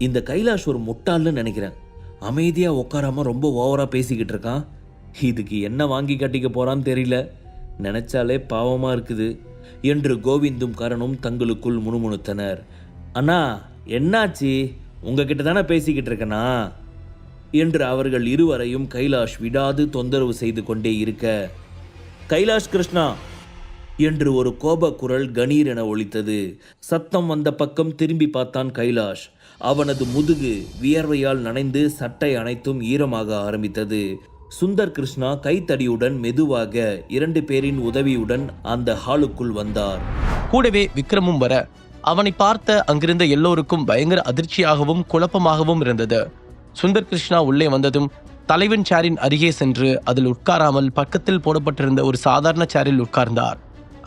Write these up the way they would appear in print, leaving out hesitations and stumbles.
இந்த கைலாஷ் ஒரு முட்டாள்னு நினைக்கிறேன். அமைதியா உட்காராம ரொம்ப ஓவரா பேசிக்கிட்டு இருக்கான். இதுக்கு என்ன வாங்கி கட்டிக்க போறான்னு தெரியல. நினைச்சாலே பாவமா இருக்குது என்று கோவிந்தும் கரணும் தங்களுக்குள் முணுமுணுத்தனர். அண்ணா என்னாச்சு? உங்ககிட்ட தானே பேசிக்கிட்டு இருக்கனா என்று அவர்கள் இருவரையும் கைலாஷ் விடாது தொந்தரவு செய்து கொண்டே இருக்க, கைலாஷ் கிருஷ்ணா என்று ஒரு கோப குரல் கணீர் என ஒலித்தது. சத்தம் வந்த பக்கம் திரும்பி பார்த்தான் கைலாஷ். அவனது முதுகு வியர்வையால் நனைந்து சட்டை அனைத்தும் ஈரமாக ஆரம்பித்தது. சுந்தர் கிருஷ்ணா கைத்தடியுடன் மெதுவாக 2 பேரின் உதவியுடன் அந்த ஹாலுக்குள் வந்தார். கூடவே விக்ரமும் வர அவனை பார்த்த அங்கிருந்த எல்லோருக்கும் பயங்கர அதிர்ச்சியாகவும் குழப்பமாகவும் இருந்தது. சுந்தர் கிருஷ்ணா உள்ளே வந்ததும் தலைவன் சேரின் அருகே சென்று அதில் உட்காராமல் பக்கத்தில் போடப்பட்டிருந்த ஒரு சாதாரண சேரில் உட்கார்ந்தார்.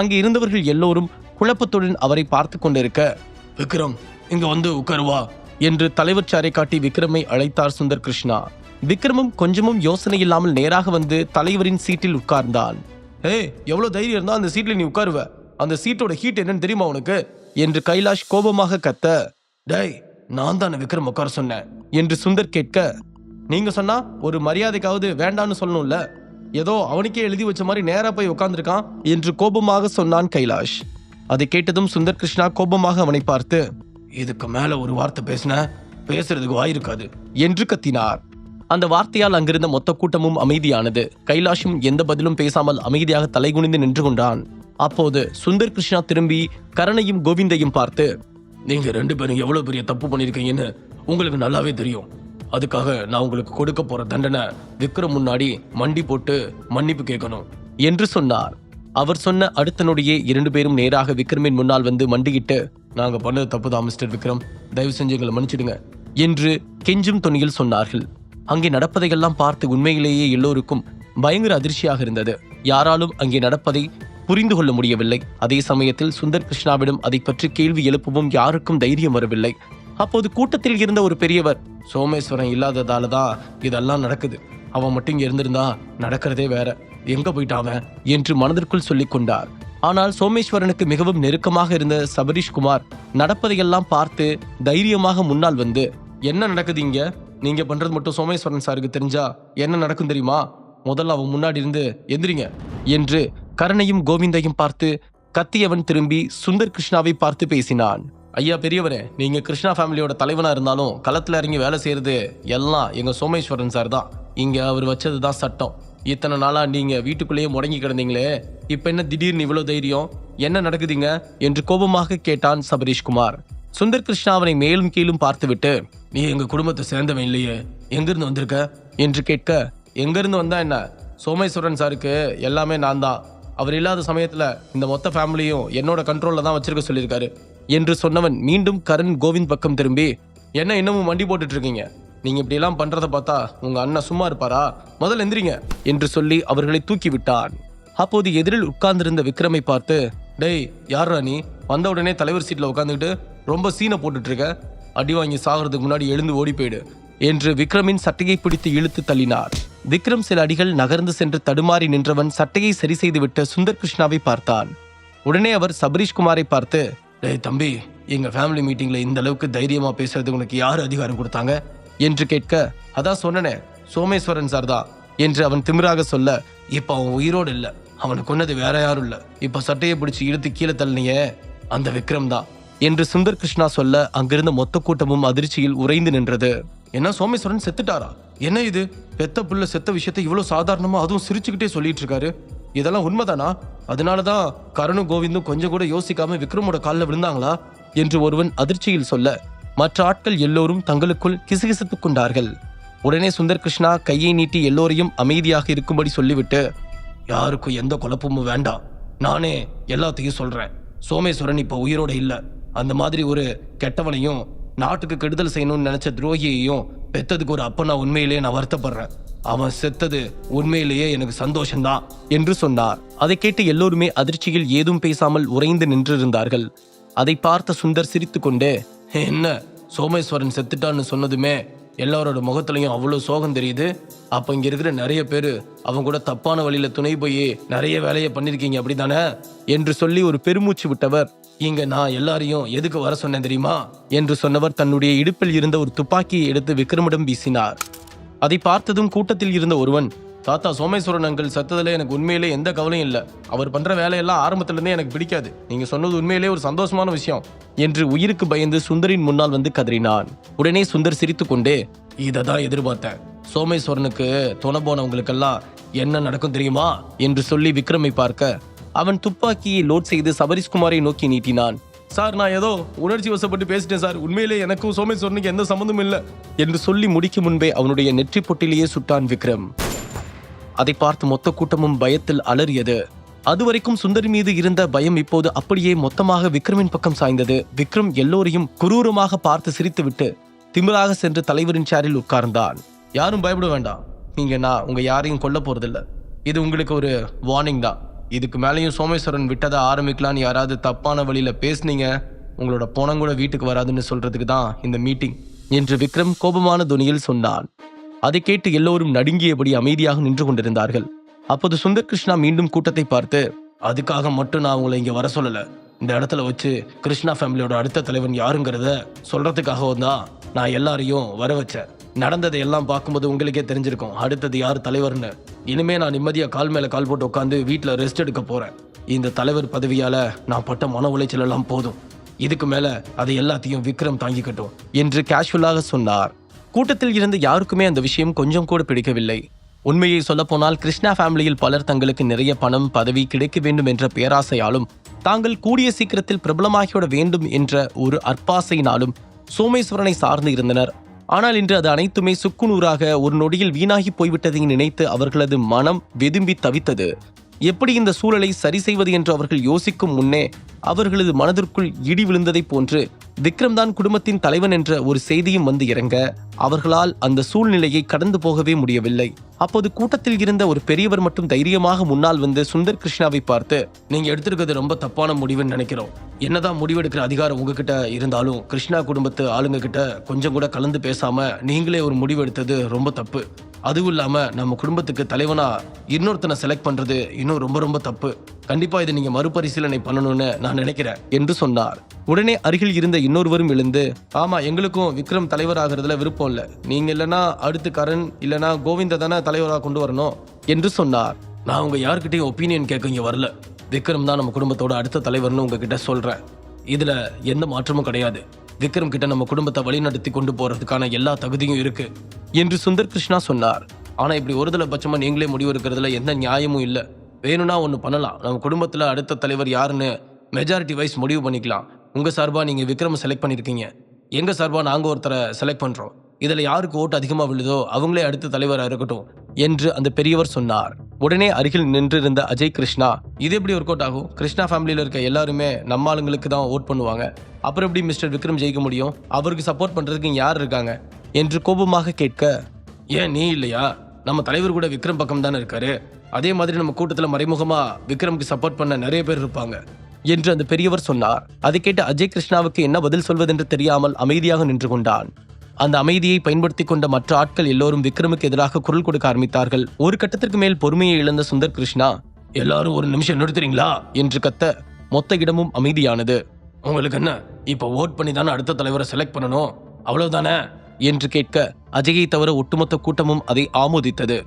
அங்கே இருந்தவர்கள் எல்லோரும் குழப்பத்துடன் அவரை பார்த்து கொண்டிருக்க, விக்ரம் இங்க வந்து உட்காருவா என்று தலைவர் சேரை காட்டி விக்ரமை அழைத்தார் சுந்தர் கிருஷ்ணா. விக்ரமும் கொஞ்சமும் யோசனை இல்லாமல் நேராக வந்து தலைவரின் சீட்டில் உட்கார்ந்தான். எவ்வளவு தைரியம் இருந்தா அந்த சீட்ல நீ உட்காருவ? அந்த சீட்டோட ஹீட் என்னன்னு தெரியுமா உனக்கு என்று கைலாஷ் கோபமாக கத்த, டேய் நான் தானே விக்ரம் உட்கார சொன்னேன் என்று சுந்தர் கேட்க, நீங்க சொன்னா ஒரு மரியாதைக்காவது வேண்டான்னு சொல்லணும்ல, ஏதோ அவனுக்கே எழுதி வச்ச மாதிரி நேரா போய் உட்கார்ந்துருக்கான் என்று கோபமாக சொன்னான் கைலாஷ். அதை கேட்டதும் சுந்தர் கிருஷ்ணா கோபமாக அவனை பார்த்து, இதுக்கு மேல ஒரு வார்த்தை பேசுறதுக்கு வாயிருக்காது என்று கத்தினார். அந்த வார்த்தையால் அங்கிருந்த மொத்த கூட்டமும் அமைதியானது. கைலாஷும் எந்த பதிலும் பேசாமல் அமைதியாக தலைகுனிந்து நின்று கொண்டான். அப்போது சுந்தர் கிருஷ்ணா திரும்பி கரணையும் கோவிந்தையும் பார்த்து, நீங்க 2 பேரும் எவ்வளவு பெரிய தப்பு பண்ணிருக்கீங்கன்னு உங்களுக்கு நல்லாவே தெரியும். அதுக்காக நான் உங்களுக்கு கொடுக்க போற தண்டனை விக்ரம் முன்னாடி மண்டி போட்டு மன்னிப்பு கேட்கணும் என்று சொன்னார். அவர் சொன்ன அடுத்த நொடியே 2 பேரும் நேராக விக்ரமின் முன்னால் வந்து மண்டிக்கிட்டு, நாங்க பண்ணது தப்புதான் மிஸ்டர் விக்ரம், தயவு செஞ்சு எங்களை மன்னிச்சிடுங்க என்று கெஞ்சும் தொனியில் சொன்னார்கள். அங்கே நடப்பதையெல்லாம் பார்த்து உண்மையிலேயே எல்லோருக்கும் பயங்கர அதிர்ச்சியாக இருந்தது. யாராலும் அங்கே நடப்பதை புரிந்து கொள்ள முடியவில்லை. அதே சமயத்தில் சுந்தர் கிருஷ்ணாவிடம் அதை பற்றி கேள்வி எழுப்பவும் யாருக்கும் தைரியம் வரவில்லை. அப்போது கூட்டத்தில் இருந்த ஒரு பெரியவர், சோமேஸ்வரன் இல்லாததால தான் இதெல்லாம் நடக்குது, அவன் மட்டும் இங்க இருந்திருந்தா நடக்கிறதே வேற, எங்க போயிட்டாவன் என்று மனதிற்குள் சொல்லிக் கொண்டார். ஆனால் சோமேஸ்வரனுக்கு மிகவும் நெருக்கமாக இருந்த சபரீஷ்குமார் நடப்பதையெல்லாம் பார்த்து தைரியமாக முன்னால் வந்து, என்ன நடக்குது இங்க? நீங்க பண்றது மட்டும் சோமேஸ்வரன் சாருக்கு தெரிஞ்சா என்ன நடக்கும் தெரியுமா? முதல்ல அவன் முன்னாடி இருந்து எந்திரிங்க என்று கரணையும் கோவிந்தையும் பார்த்து கத்தியவன் திரும்பி சுந்தர் கிருஷ்ணாவை பார்த்து பேசினான். ஐயா பெரியவரே, நீங்க கிருஷ்ணா ஃபேமிலியோட தலைவனா இருந்தாலும் களத்துல இறங்கி வேலை செய்யறது எல்லாம் எங்க சோமேஸ்வரன் சார் தான். இங்க அவர் வச்சதுதான் சட்டம். இத்தனை நாளா நீங்க வீட்டுக்குள்ளேயே முடங்கி கிடந்தீங்களே, இப்ப என்ன திடீர்னு இவ்வளவு தைரியம்? என்ன நடக்குதுங்க என்று கோபமாக கேட்டான் சபரீஷ்குமார். சுந்தர் கிருஷ்ணா அவனை மேலும் கீழும் பார்த்துவிட்டு, நீ எங்க குடும்பத்தை சேர்ந்தவன் இல்லையே, எங்கிருந்து வந்திருக்க என்று கேட்க, எங்கிருந்து வந்தா என்ன, சோமேஸ்வரன் சாருக்கு எல்லாமே நான் தான். அவர் இல்லாத சமயத்துல இந்த மொத்த ஃபேமிலியும் என்னோட கண்ட்ரோல்ல தான் வச்சிருக்க சொல்லியிருக்காரு என்று சொன்னவன் மீண்டும் கரண் கோவிந்த் பக்கம் திரும்பி, என்ன இன்னமும் மண்டி போட்டுட்டு இருக்கீங்க? நீங்க இப்படி எல்லாம் பண்றத பார்த்தா உங்க அண்ணன் சும்மா இருப்பாரா? முதல்ல எந்திரிங்க என்று சொல்லி அவர்களை தூக்கி விட்டான். அப்போது எதிரில் உட்கார்ந்திருந்த விக்ரமை பார்த்து, டேய் யாரா நீ? வந்த உடனே தலைவர் சீட்ல உட்காந்துக்கிட்டு ரொம்ப சீனை போட்டுட்டு இருக்க, அடி வாங்கி சாகிறதுக்கு முன்னாடி எழுந்து ஓடி போயிடு என்று விக்ரமின் சட்டையை பிடித்து இழுத்து தள்ளினார். விக்ரம் சில அடிகள் நகர்ந்து சென்று தடுமாறி நின்றவன் சட்டையை சரி செய்துவிட்டு சுந்தர் கிருஷ்ணாவை பார்த்தான். உடனே அவர் சபரீஷ்குமாரை பார்த்து, டேய் தம்பி, எங்க ஃபேமிலி மீட்டிங்ல இந்த அளவுக்கு தைரியமா பேசுறது உனக்கு யாரு அதிகாரம் கொடுத்தாங்க என்று கேட்க, அதான் சொன்னனே சோமேஸ்வரன் சார் தான் என்று அவன் திமிராக சொல்ல, இப்ப அவன் உயிரோடு இல்ல, அவனை கொன்னது வேற யாரும் இல்ல, இப்ப சட்டையை பிடிச்சு இழுத்து கீழே தள்ளினியே அந்த விக்ரம் தான் என்று சுந்தர் கிருஷ்ணா சொல்ல, அங்கிருந்த மொத்த கூட்டமும் அதிர்ச்சியில் உறைந்து நின்றது. என்ன சோமேஸ்வரன் செத்துட்டாரா? என்ன இது, பெத்த புள்ள செத்த விஷயத்தை இவ்வளவு சாதாரணமா அதுவும் சிரிச்சுக்கிட்டே சொல்லிட்டு இருக்காரு, இதெல்லாம் உண்மைதானா? அதனாலதான் கரணும் கோவிந்தும் கொஞ்சம் கூட யோசிக்காம விக்ரமோட காலில் விழுந்தாங்களா என்று ஒருவன் அதிர்ச்சியில் சொல்ல, மற்ற ஆட்கள் எல்லோரும் தங்களுக்குள் கிசுகிசுத்துக் கொண்டார்கள். உடனே சுந்தர் கிருஷ்ணா கையை நீட்டி எல்லோரையும் அமைதியாக இருக்கும்படி சொல்லிவிட்டு, யாருக்கும் எந்த குழப்பமும் வேண்டாம், நானே எல்லாத்தையும் சொல்றேன். சோமேஸ்வரன் இப்ப உயிரோட இல்ல. அந்த மாதிரி ஒரு கெட்டவனையும் நாட்டுக்கு கெடுதல் செய்யணும்னு நினைச்ச துரோகியையும் பெத்ததுக்கு ஒரு அப்பனா உண்மையிலேயே நான் வருத்தப்படுறேன். அவன் செத்தது உண்மையிலேயே எனக்கு சந்தோஷம்தான் என்று சொன்னார். அதை கேட்டு எல்லோருமே அதிர்ச்சியில் ஏதும் பேசாமல் உறைந்து நின்றிருந்தார்கள். அதை பார்த்த சுந்தர் சிரித்து கொண்டே, என்ன சோமேஸ்வரன் செத்துட்டான்னு சொன்னதுமே எல்லாரோட முகத்திலையும் அவ்வளவு சோகம் தெரியுது. அப்ப இங்க இருக்கிற நிறைய பேரு அவங்க கூட தப்பான வழியில துணை போய் நிறைய வேலையை பண்ணிருக்கீங்க அப்படித்தானே என்று சொல்லி ஒரு பெருமூச்சு விட்டவர், இங்க நான் எல்லாரையும் எதுக்கு வர சொன்னேன் தெரியுமா என்று சொன்னவர் தன்னுடைய இடுப்பில் இருந்த ஒரு துப்பாக்கியை எடுத்து விக்ரமிடம் வீசினார். அதை பார்த்ததும் கூட்டத்தில் இருந்த ஒருவன், தாத்தா சோமேஸ்வரன் அங்கிள் சத்ததுல எனக்கு உண்மையிலே எந்த கவலையும் இல்லை. அவர் பண்ற வேலையெல்லாம் ஆரம்பத்துல இருந்தே எனக்கு பிடிக்காது. நீங்க சொன்னது உண்மையிலே ஒரு சந்தோஷமான விஷயம் என்று உயிருக்கு பயந்து சுந்தரின் முன்னால் வந்து கதறினான். உடனே சுந்தர் சிரித்து கொண்டே, இததான் எதிர்பார்த்தேன். சோமேஸ்வரனுக்கு துணை போனவங்களுக்கெல்லாம் என்ன நடக்கும் தெரியுமா என்று சொல்லி விக்ரமை பார்க்க அவன் துப்பாக்கியை லோட் செய்து சபரிஷ்குமாரை நோக்கி நீட்டினான். சார், நான் ஏதோ உணர்ச்சி வசப்பட்டு பேசிட்டேன் சார். உண்மையிலே எனக்கும் சோமேஸ்வரனுக்கு எந்த சம்மந்தமும் இல்லை என்று சொல்லி முடிக்கும் முன்பே அவனுடைய நெற்றி பொட்டிலேயே சுட்டான் விக்ரம். அதை பார்த்து மொத்த கூட்டமும் பயத்தில் அலறியது. அதுவரைக்கும் சுந்தரி மீது இருந்த பயம் இப்போது அப்படியே மொத்தமாக விக்ரமின் பக்கம் சாய்ந்தது. விக்ரம் எல்லோரையும் குரூரமாக பார்த்து சிரித்துவிட்டு திமிராக சென்று தலைவரின் சேரில் உட்கார்ந்தான். யாரும் பயப்பட வேண்டாம். நீங்க நான் உங்க யாரையும் கொல்ல போறதில்ல. இது உங்களுக்கு ஒரு வார்னிங் தான். இதுக்கு மேலேயும் சோமேஸ்வரன் விட்டதை ஆரம்பிக்கலான்னு யாராவது தப்பான வழியில பேசுனீங்க, உங்களோட பணம் கூட வீட்டுக்கு வராதுன்னு சொல்றதுக்கு தான் இந்த மீட்டிங் என்று விக்ரம் கோபமான துணியில் சொன்னான். அதை கேட்டு எல்லோரும் நடுங்கியபடி அமைதியாக நின்று கொண்டிருந்தார்கள். அப்போது சுந்தர் கிருஷ்ணா மீண்டும் கூட்டத்தை பார்த்து, அதுக்காக மட்டும் நான் உங்களை இங்க வர சொல்லல. இந்த இடத்துல வச்சு கிருஷ்ணா ஃபேமிலியோட அடுத்த தலைவன் யாருங்கிறத சொல்றதுக்காகவும் தான் நான் எல்லாரையும் வர வச்சேன். நடந்ததை எல்லாம் பார்க்கும்போது உங்களுக்கே தெரிஞ்சிருக்கும் அடுத்தது யார் தலைவர்னு. இனிமே நான் நிம்மதியா கால் மேல கால் போட்டு உட்காந்து வீட்டுல ரெஸ்ட் எடுக்க போறேன். இந்த தலைவர் பதவியால நான் பட்ட மன உளைச்சல் எல்லாம் போதும். இதுக்கு மேல அதை எல்லாத்தையும் விக்ரம் தாங்கிக்கட்டும் என்று கேஷுவலாக சொன்னார். கூட்டத்தில் இருந்த யாருக்குமே அந்த விஷயம் கொஞ்சம் கூட பிடிக்கவில்லை. உண்மையை சொல்லப்போனால் கிருஷ்ணா ஃபேமிலியில் பலர் தங்களுக்கு நிறைய பணம் பதவி கிடைக்க வேண்டும் என்ற பேராசையாலும் தாங்கள் கூடிய சீக்கிரத்தில் பிரபலமாகிவிட வேண்டும் என்ற ஒரு அற்பாசையினாலும் சோமேஸ்வரனை சார்ந்து இருந்தனர். ஆனால் இன்று அது அனைத்துமே சுக்குநூறாக ஒரு நொடியில் வீணாகி போய்விட்டதை நினைத்து அவர்களது மனம் வெதும்பி தவித்தது. எப்படி இந்த சூழலை சரி செய்வது என்று அவர்கள் யோசிக்கும் முன்னே அவர்களது மனதிற்குள் இடி விழுந்ததை போன்று விக்ரம் தான் குடும்பத்தின் தலைவன் என்ற ஒரு செய்தியும் வந்து இறங்க அவர்களால் அந்த சூழ்நிலையை கடந்து போகவே முடியவில்லை. அப்போது கூட்டத்தில் இருந்த ஒரு பெரியவர் மட்டும் தைரியமாக முன்னால் வந்து சுந்தர் கிருஷ்ணாவை பார்த்து, நீங்க எடுத்திருக்கிறது ரொம்ப தப்பான முடிவுன்னு நினைக்கிறோம். என்னதான் முடிவெடுக்கிற அதிகாரம் உங்ககிட்ட இருந்தாலும் கிருஷ்ணா குடும்பத்து ஆளுங்க கிட்ட கொஞ்சம் கூட கலந்து பேசாம நீங்களே ஒரு முடிவு எடுத்தது ரொம்ப தப்பு. அதுவும் இல்லாம நம்ம குடும்பத்துக்கு தலைவனா இன்னொருத்தனை செலக்ட் பண்றது இன்னும் ரொம்ப ரொம்ப தப்பு. கண்டிப்பா இதை நீங்க மறுபரிசீலனை பண்ணணும்னு நான் நினைக்கிறேன் என்று சொன்னார். உடனே அருகில் இருந்த இன்னொருவரும் எழுந்து, ஆமா, எங்களுக்கும் விக்ரம் தலைவராகிறதுல விருப்பம் இல்ல. நீங்க இல்லனா அடுத்து கரண் இல்லனா கோவிந்த தானே தலைவராக கொண்டு வரணும் என்று சொன்னார். நான் உங்க யாருக்கிட்டையும் ஒப்பீனியன் கேட்க இங்க வரல. விக்ரம் தான் நம்ம குடும்பத்தோட அடுத்த தலைவர்னு உங்ககிட்ட சொல்றேன். இதுல எந்த மாற்றமும் கிடையாது. விக்ரம் கிட்ட நம்ம குடும்பத்தை வழிநடத்தி கொண்டு போறதுக்கான எல்லா தகுதியும் இருக்கு என்று சுந்தர் கிருஷ்ணா சொன்னார். ஆனா இப்படி ஒருதலை பட்சமா நீங்களே முடிவு இருக்கிறதுல எந்த நியாயமும் இல்லை. வேணும்னா ஒன்று பண்ணலாம். நம்ம குடும்பத்தில் அடுத்த தலைவர் யாருன்னு மெஜாரிட்டி வைஸ் முடிவு பண்ணிக்கலாம். உங்கள் சார்பாக நீங்கள் விக்ரம் செலக்ட் பண்ணியிருக்கீங்க. எங்கள் சார்பாக நாங்கள் ஒருத்தரை செலக்ட் பண்ணுறோம். இதில் யாருக்கு ஓட்டு அதிகமாக விழுதோ அவங்களே அடுத்த தலைவராக இருக்கட்டும் என்று அந்த பெரியவர் சொன்னார். உடனே அருகில் நின்றிருந்த அஜய் கிருஷ்ணா, இது எப்படி ஒர்க் அவுட் ஆகும்? கிருஷ்ணா ஃபேமிலியில் இருக்க எல்லாருமே நம்ம ஆளுங்களுக்கு தான் ஓட் பண்ணுவாங்க. அப்புறம் எப்படி மிஸ்டர் விக்ரம் ஜெயிக்க முடியும்? அவருக்கு சப்போர்ட் பண்ணுறதுக்கு யார் இருக்காங்க என்று கோபமாக கேட்க, ஏன் நீ இல்லையா? நம்ம தலைவர் கூட விக்ரம் பக்கம் தானே இருக்காரு. அதே மாதிரி நம்ம கூட்டத்தில் மறைமுகமா விக்ரமுக்கு சப்போர்ட் பண்ண நிறைய பேர் இருப்பாங்க என்று அந்த பெரியவர் சொன்னார். அதை கேட்டு அஜய் கிருஷ்ணாவுக்கு என்ன பதில் சொல்வதென்று தெரியாமல் அமைதியாக நின்று கொண்டான். அந்த அமைதியை பயன்படுத்தி கொண்ட மற்ற ஆட்கள் எல்லோரும் விக்ரமுக்கு எதிராக குரல் கொடுக்க ஆரம்பித்தார்கள். ஒரு கட்டத்திற்கு மேல் பொறுமையை இழந்த சுந்தர் கிருஷ்ணா, எல்லாரும் ஒரு நிமிஷம் நிறுத்துறீங்களா என்று கத்த மொத்த இடமும் அமைதியானது. உங்களுக்கு என்ன, இப்ப ஓட் பண்ணி தானே அடுத்த தலைவரை செலக்ட் பண்ணணும், அவ்வளவுதானே என்று கேட்க அஜயை தவிர ஒட்டுமொத்த கூட்டமும் அதை ஆமோதித்தது.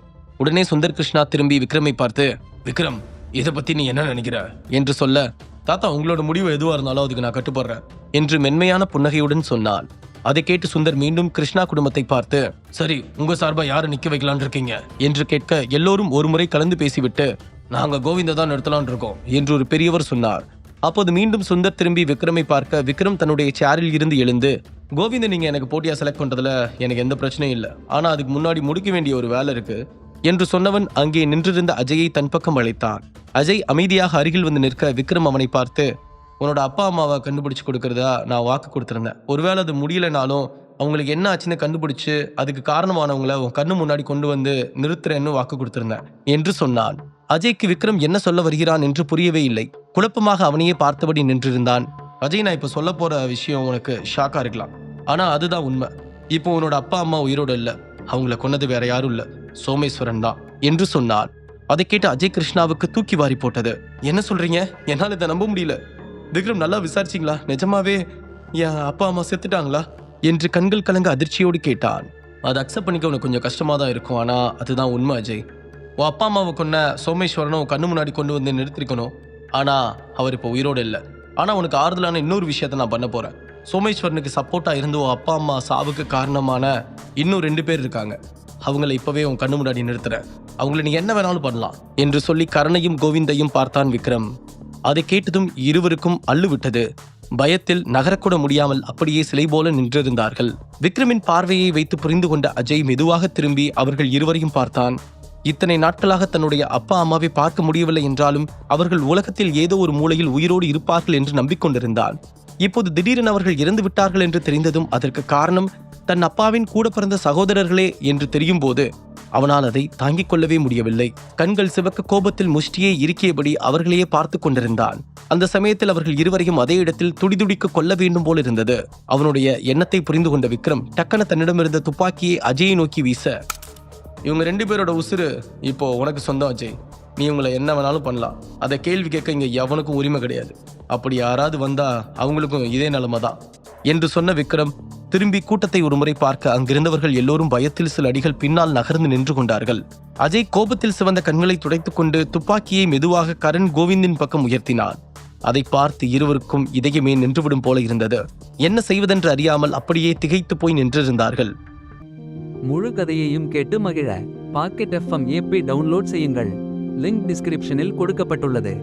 உடனே சுந்தர் கிருஷ்ணா திரும்பி விக்ரமை பார்த்து, விக்ரம், இதை பத்தி நீ என்ன நினைக்கிற என்று சொல்ல, தாத்தா உங்களோட முடிவு எதுவா இருந்தாலும் அதுக்கு நான் கட்டுப்படுறேன் என்று மென்மையான புன்னகையுடன் சொன்னான். அதை கேட்டு சுந்தர் மீண்டும் கிருஷ்ணா குடும்பத்தை பார்த்து, சரி, உங்க சார்பா யாரை நிக்க வைக்கலான் இருக்கீங்க என்று கேட்க எல்லோரும் ஒரு முறை கலந்து பேசிவிட்டு, நாங்க கோவிந்த தான் நிறுத்தலான் இருக்கோம் என்று ஒரு பெரியவர் சொன்னார். அப்போது மீண்டும் சுந்தர் திரும்பி விக்ரமை பார்க்க விக்ரம் தன்னுடைய சேரில் இருந்து எழுந்து, கோவிந்த நீங்க எனக்கு போட்டியா செலக்ட் பண்றதுல எனக்கு எந்த பிரச்சனையும் இல்லை. ஆனா அதுக்கு முன்னாடி முடிக்க வேண்டிய ஒரு வேலை இருக்கு என்று சொன்னவன் அங்கே நின்றிருந்த அஜயை தன் பக்கம் அழைத்தான். அஜய் அமைதியாக அருகில் வந்து நிற்க விக்ரம் அவனை பார்த்து, உன்னோட அப்பா அம்மாவை கண்டுபிடிச்சு கொடுக்கறதா நான் வாக்கு கொடுத்திருந்தேன். ஒருவேளை அது முடியலனாலும் அவங்களுக்கு என்ன ஆச்சுன்னு கண்டுபிடிச்சு அதுக்கு காரணமானவங்களை உன் கண்ணு முன்னாடி கொண்டு வந்து நிறுத்துறேன்னு வாக்கு கொடுத்திருந்தேன் என்று சொன்னான். அஜய்க்கு விக்ரம் என்ன சொல்ல வருகிறான் என்று புரியவே இல்லை. குழப்பமாக அவனையே பார்த்தபடி நின்றிருந்தான். அஜய், நான் இப்ப சொல்ல போற விஷயம் உனக்கு ஷாக்கா இருக்கலாம், ஆனா அதுதான் உண்மை. இப்போ உன்னோட அப்பா அம்மா உயிரோடு இல்லை. அவங்கள கொன்னது வேற யாரும் இல்லை, சோமேஸ்வரன் தான் என்று சொன்னான். அதை கேட்டு அஜய் கிருஷ்ணாவுக்கு தூக்கி வாரி போட்டது. என்ன சொல்றீங்க? என்னால் இதை நம்ப முடியல. விக்ரம் நல்லா விசாரிச்சிங்களா? நிஜமாவே என் அப்பா அம்மா செத்துட்டாங்களா என்று கண்கள் கலங்க அதிர்ச்சியோடு கேட்டான். அதை அக்செப்ட் பண்ணிக்க உனக்கு கொஞ்சம் கஷ்டமாக தான் இருக்கும், ஆனால் அதுதான் உண்மை அஜய். உன் அப்பா அம்மாவை கொன்ன சோமேஸ்வரனை உன் கண்ணு முன்னாடி கொண்டு வந்து நிறுத்திருக்கணும், ஆனால் அவர் இப்போ உயிரோடு இல்லை. ஆனால் உனக்கு ஆறுதலான இன்னொரு விஷயத்தை நான் பண்ண போகிறேன். சோமேஸ்வரனுக்கு சப்போர்ட்டாக இருந்து உன் அப்பா அம்மா சாவுக்கு காரணமான இன்னும் 2 பேர் இருக்காங்க. அவங்கள இப்போவே உன் கண்ணு முன்னாடி நிறுத்துறேன். அவங்கள நீ என்ன வேணாலும் பண்ணலாம் என்று சொல்லி கரணையும் கோவிந்தையும் பார்த்தான் விக்ரம். அதை கேட்டதும் இருவருக்கும் அள்ளு விட்டது. பயத்தில் நகரக்கூட முடியாமல் அப்படியே சிலை போல நின்றிருந்தார்கள். விக்ரமின் பார்வையை வைத்து புரிந்து கொண்ட அஜய் மெதுவாக திரும்பி அவர்கள் இருவரையும் பார்த்தான். இத்தனை நாட்களாக தன்னுடைய அப்பா அம்மாவை பார்க்க முடியவில்லை என்றாலும் அவர்கள் உலகத்தில் ஏதோ ஒரு மூலையில் உயிரோடு இருப்பார்கள் என்று நம்பிக்கொண்டிருந்தான். இப்போது திடீரென அவர்கள் இறந்து விட்டார்கள் என்று தெரிந்ததும் அதற்கு காரணம் தன் அப்பாவின் கூட பிறந்த சகோதரர்களே என்று தெரியும் போது அவனால் அதை தாங்கிக் கொள்ளவே முடியவில்லை. கண்கள் சிவக்க கோபத்தில் முஷ்டியை இறுக்கியபடி அவர்களையே பார்த்து கொண்டிருந்தான். அந்த சமயத்தில் அவர்கள் இருவரையும் அதே இடத்தில் துடிதுடிக்க கொள்ள வேண்டும் போல் இருந்தது. அவனுடைய எண்ணத்தை புரிந்து கொண்ட விக்ரம் டக்கன தன்னிடமிருந்த துப்பாக்கியை அஜயை நோக்கி வீச, இவங்க 2 பேரோட உசுறு இப்போ உனக்கு சொந்தம் அஜய். நீ இவங்களை என்ன வேணாலும் பண்ணலாம். அதை கேள்வி கேட்க இங்க எவனுக்கும் உரிமை கிடையாது. அப்படி யாராவது வந்தா அவங்களுக்கும் இதே நிலைமை தான் என்று சொன்ன விக்ரம் திரும்பி கூட்டத்தை ஒருமுறை பார்க்க அங்கிருந்தவர்கள் எல்லோரும் பயத்தில் சில அடிகள் பின்னால் நகர்ந்து நின்று கொண்டார்கள். அஜய் கோபத்தில் சிவந்த கண்களை துடைத்துக் கொண்டு துப்பாக்கியை மெதுவாக கரண் கோவிந்தின் பக்கம் உயர்த்தினான். அதை பார்த்து இருவருக்கும் இதயமே நின்றுவிடும் போல இருந்தது. என்ன செய்வதென்று அறியாமல் அப்படியே திகைத்து போய் நின்றிருந்தார்கள். முழு கதையையும் கேட்டு மகிழ பாக்கெட் FM ஆப்பை டவுன்லோட் செய்யுங்கள். லிங்க் டிஸ்கிரிப்ஷனில் கொடுக்கப்பட்டுள்ளது.